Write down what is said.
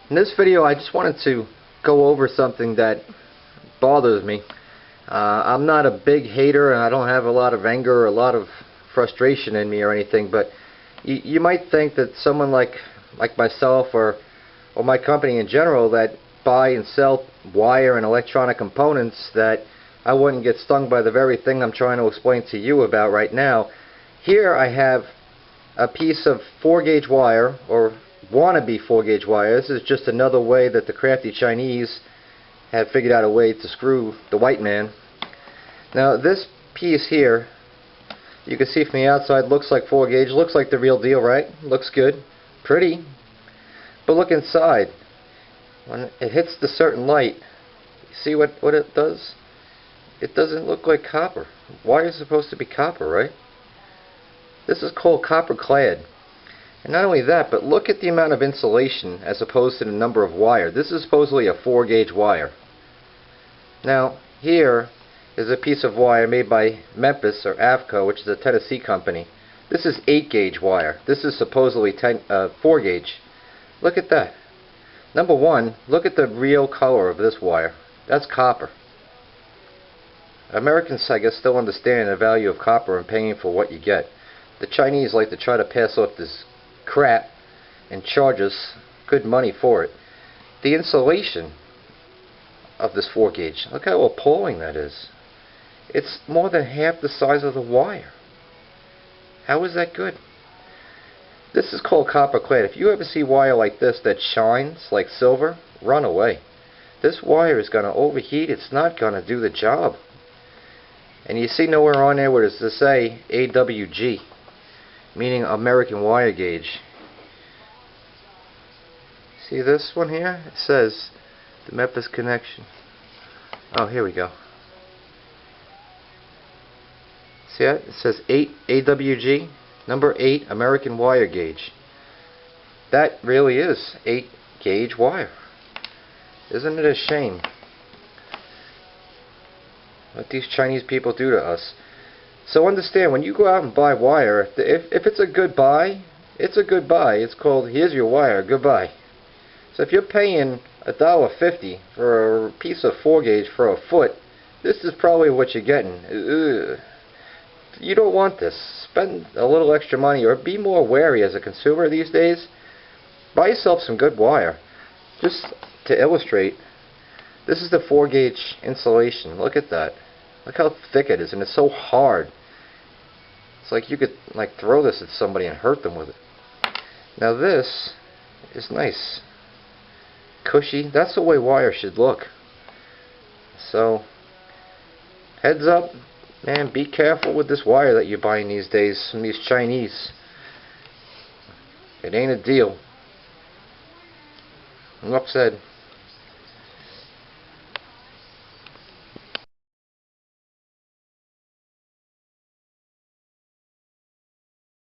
In this video I just wanted to go over something that bothers me. I'm not a big hater and I don't have a lot of anger or a lot of frustration in me or anything, but you might think that someone like myself or my company in general that buy and sell wire and electronic components, that I wouldn't get stung by the very thing I'm trying to explain to you about right now. Here I have a piece of 4-gauge wire, or wannabe 4-gauge wire. This is just another way that the crafty Chinese have figured out a way to screw the white man. Now this piece here, you can see from the outside, looks like 4-gauge, looks like the real deal, right? Looks good, pretty. But look inside. When it hits the certain light, you see what it does? It doesn't look like copper. Wire is supposed to be copper, right? This is called copper clad. And not only that, but look at the amount of insulation as opposed to the number of wire. This is supposedly a 4-gauge wire. Now, here is a piece of wire made by Memphis, or AWG, which is a Tennessee company. This is 8-gauge wire. This is supposedly 4-gauge. Look at that. Number one, look at the real color of this wire. That's copper. Americans, I guess, still understand the value of copper and paying for what you get. The Chinese like to try to pass off this crap and charge us good money for it. The insulation of this 4-gauge, look how appalling that is. It's more than half the size of the wire. How is that good? This is called copper clad. If you ever see wire like this that shines like silver, run away. This wire is going to overheat. It's not going to do the job. And you see nowhere on there where does it say AWG, meaning American wire gauge. See this one here? It says the Memphis connection. Oh, here we go. See that? It says 8 AWG, number 8 American wire gauge. That really is 8-gauge wire. Isn't it a shame what these Chinese people do to us? So understand, when you go out and buy wire, if it's a good buy, it's a good buy. It's called, here's your wire, goodbye. So if you're paying $1.50 for a piece of 4-gauge for a foot, this is probably what you're getting. Ugh. You don't want this. Spend a little extra money, or be more wary as a consumer these days. Buy yourself some good wire. Just to illustrate, this is the 4-gauge insulation. Look at that. Look how thick it is, and it's so hard. It's like you could throw this at somebody and hurt them with it. Now this is nice, cushy. That's the way wire should look. So heads up, man, be careful with this wire that you're buying these days from these Chinese. It ain't a deal. Enough said.